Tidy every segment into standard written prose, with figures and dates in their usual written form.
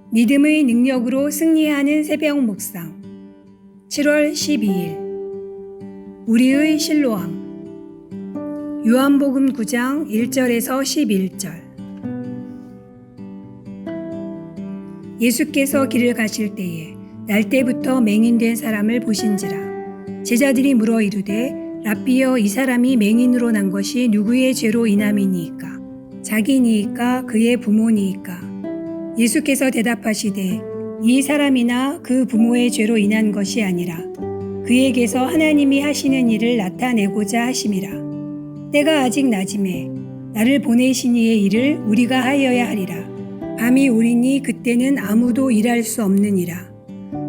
믿음의 능력으로 승리하는 새벽 묵상 7월 12일 우리의 실로암 요한복음 9장 1절에서 11절 예수께서 길을 가실 때에 날때부터 맹인된 사람을 보신지라 제자들이 물어 이르되 랍비여 이 사람이 맹인으로 난 것이 누구의 죄로 인함이니이까 자기니이까 그의 부모니이까 예수께서 대답하시되 이 사람이나 그 부모의 죄로 인한 것이 아니라 그에게서 하나님이 하시는 일을 나타내고자 하심이라. 때가 아직 낮음에 나를 보내신 이의 일을 우리가 하여야 하리라. 밤이 오리니 그때는 아무도 일할 수 없느니라.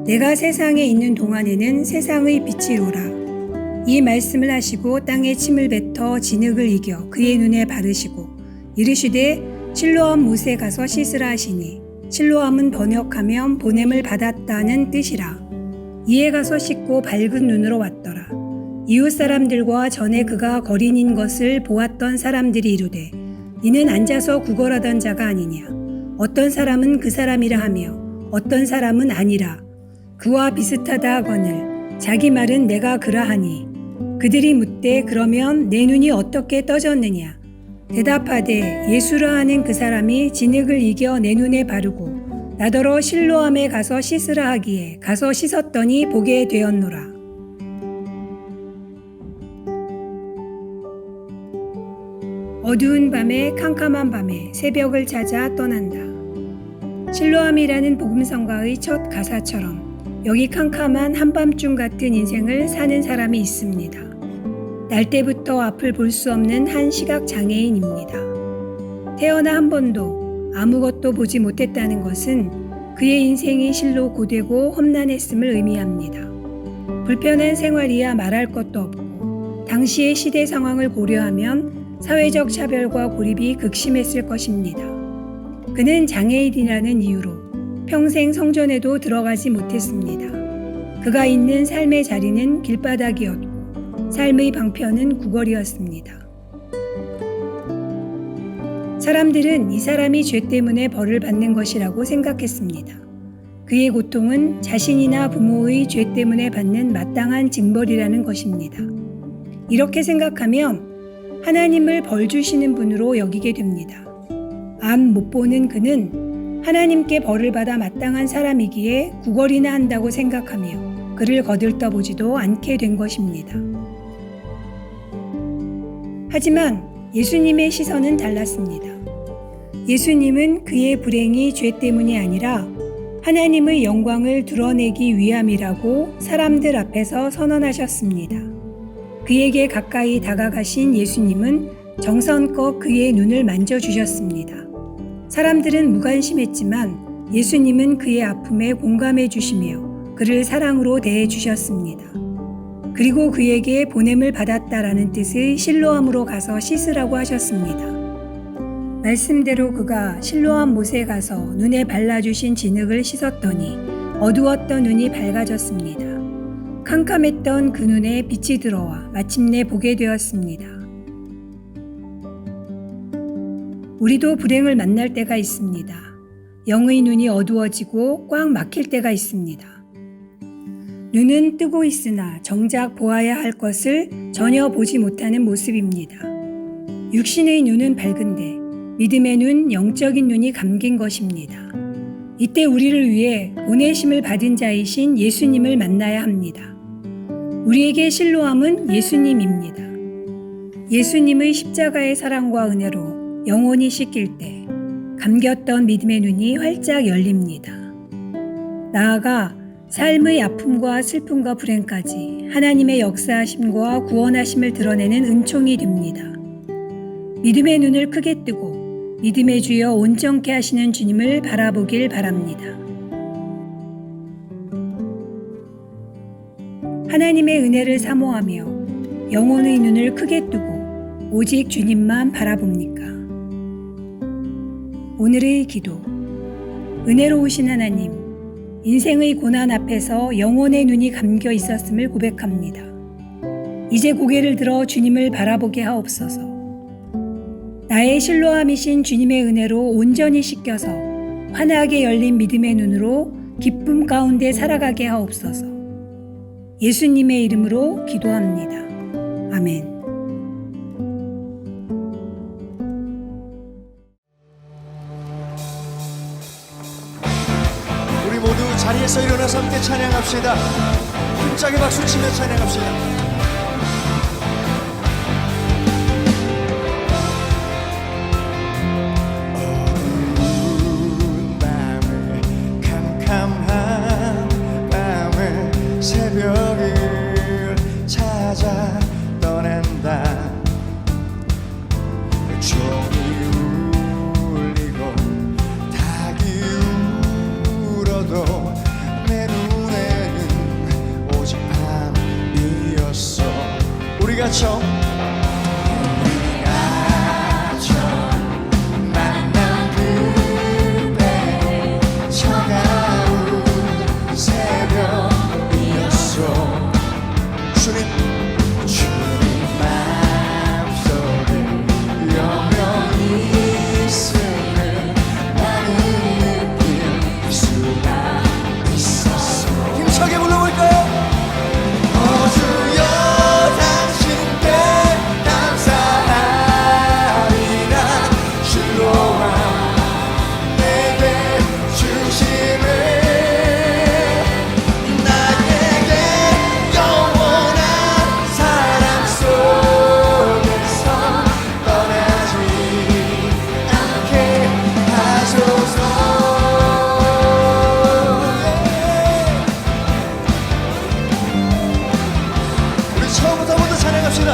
내가 세상에 있는 동안에는 세상의 빛이로라. 이 말씀을 하시고 땅에 침을 뱉어 진흙을 이겨 그의 눈에 바르시고 이르시되 실로암 못에 가서 씻으라 하시니 실로암은 번역하면 보냄을 받았다는 뜻이라. 이에 가서 씻고 밝은 눈으로 왔더라. 이웃 사람들과 전에 그가 거린인 것을 보았던 사람들이 이르되 이는 앉아서 구걸하던 자가 아니냐. 어떤 사람은 그 사람이라 하며 어떤 사람은 아니라 그와 비슷하다 하거늘 자기 말은 내가 그라하니 그들이 묻되 그러면 내 눈이 어떻게 떠졌느냐. 대답하되 예수라 하는 그 사람이 진흙을 이겨 내 눈에 바르고 나더러 실로암에 가서 씻으라 하기에 가서 씻었더니 보게 되었노라. 어두운 밤에 캄캄한 밤에 새벽을 찾아 떠난다. 실로암이라는 복음성가의 첫 가사처럼 여기 캄캄한 한밤중 같은 인생을 사는 사람이 있습니다. 날 때부터 앞을 볼 수 없는 한 시각장애인입니다. 태어나 한 번도 아무것도 보지 못했다는 것은 그의 인생이 실로 고되고 험난했음을 의미합니다. 불편한 생활이야 말할 것도 없고 당시의 시대 상황을 고려하면 사회적 차별과 고립이 극심했을 것입니다. 그는 장애인이라는 이유로 평생 성전에도 들어가지 못했습니다. 그가 있는 삶의 자리는 길바닥이었고 삶의 방편은 구걸이었습니다. 사람들은 이 사람이 죄 때문에 벌을 받는 것이라고 생각했습니다. 그의 고통은 자신이나 부모의 죄 때문에 받는 마땅한 징벌이라는 것입니다. 이렇게 생각하면 하나님을 벌 주시는 분으로 여기게 됩니다. 앞 못 보는 그는 하나님께 벌을 받아 마땅한 사람이기에 구걸이나 한다고 생각하며 그를 거들떠보지도 않게 된 것입니다. 하지만 예수님의 시선은 달랐습니다. 예수님은 그의 불행이 죄 때문이 아니라 하나님의 영광을 드러내기 위함이라고 사람들 앞에서 선언하셨습니다. 그에게 가까이 다가가신 예수님은 정성껏 그의 눈을 만져주셨습니다. 사람들은 무관심했지만 예수님은 그의 아픔에 공감해 주시며 그를 사랑으로 대해 주셨습니다. 그리고 그에게 보냄을 받았다라는 뜻의 실로암으로 가서 씻으라고 하셨습니다. 말씀대로 그가 실로암 못에 가서 눈에 발라주신 진흙을 씻었더니 어두웠던 눈이 밝아졌습니다. 캄캄했던 그 눈에 빛이 들어와 마침내 보게 되었습니다. 우리도 불행을 만날 때가 있습니다. 영의 눈이 어두워지고 꽉 막힐 때가 있습니다. 눈은 뜨고 있으나 정작 보아야 할 것을 전혀 보지 못하는 모습입니다. 육신의 눈은 밝은데 믿음의 눈, 영적인 눈이 감긴 것입니다. 이때 우리를 위해 보내심을 받은 자이신 예수님을 만나야 합니다. 우리에게 실로암은 예수님입니다. 예수님의 십자가의 사랑과 은혜로 영혼이 씻길 때 감겼던 믿음의 눈이 활짝 열립니다. 나아가 삶의 아픔과 슬픔과 불행까지 하나님의 역사하심과 구원하심을 드러내는 은총이 됩니다. 믿음의 눈을 크게 뜨고 믿음의 주여 온전케 하시는 주님을 바라보길 바랍니다. 하나님의 은혜를 사모하며 영혼의 눈을 크게 뜨고 오직 주님만 바라봅니까? 오늘의 기도. 은혜로우신 하나님, 인생의 고난 앞에서 영혼의 눈이 감겨 있었음을 고백합니다. 이제 고개를 들어 주님을 바라보게 하옵소서. 나의 실로암이신 주님의 은혜로 온전히 씻겨서 환하게 열린 믿음의 눈으로 기쁨 가운데 살아가게 하옵소서. 예수님의 이름으로 기도합니다. 아멘. 우리 모두 자리에서 일어나서 함께 찬양합시다. 힘차게 박수치며 찬양합시다. 어두운 밤에 캄캄한 밤에 새벽을 찾아 떠난다. 종이 울리고 닭이 울어도 내 눈에는 오직 밤이었어. 우리가 처음 만난 그때 차가운 새벽이었어. 주님 마음속에 영원히 있음을 나는 느낄 수가 있었어. 힘차게 불러볼까요? 주여 당신께 감사하리라. 주로와 내게 주심을 나에게 영원한 사랑 속에서 떠나지 않게 하소서. 우리 처음부터 한번 더 찬양합시다.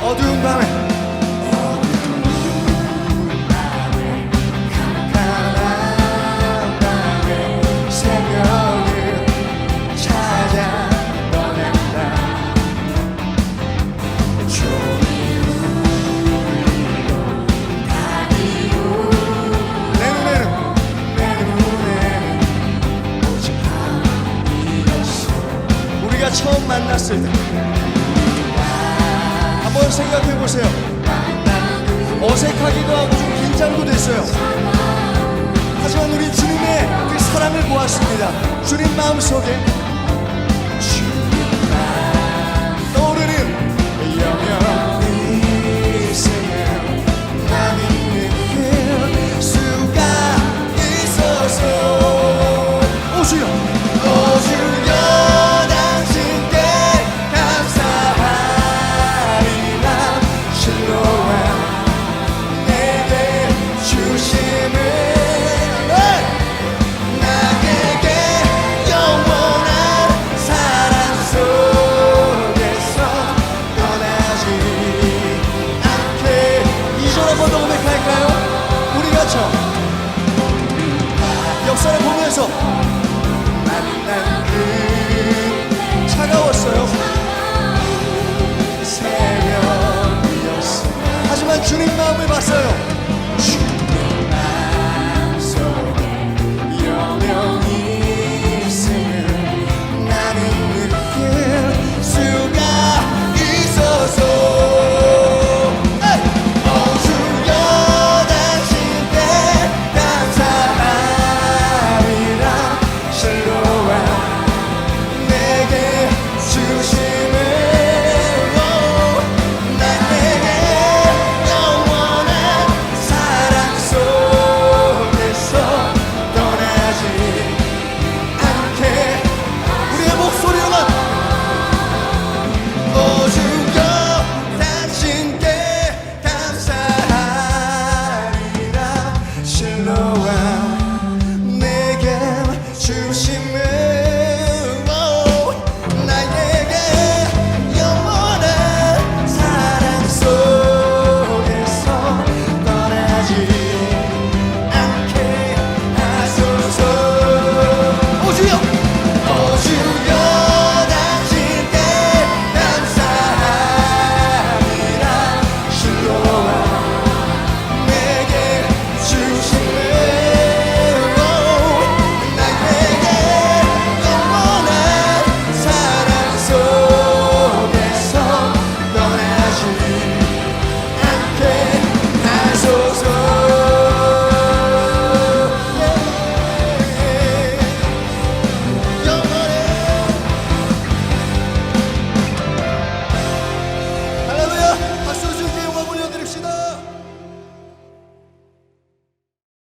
어두운 밤에 캄캄한 밤에 새벽을 찾아 떠난다. 종이 울리고 닭이 내 눈에는 오직 밤이었어. 우리가 처음 만났을 때 한번 생각해 보세요. 어색하기도 하고 좀 긴장도 됐어요. 하지만 우리 주님의 그 사랑을 보았습니다. 주님 마음속에 떠오르는 영원히 있음을 나는 느낄 수가 있어서. 오 주여 당신께 감사하리라. 주로와 내게 주심을 나에게 영원한 사랑 속에서 떠나지 않게. 2절 한번 더 고백합니다.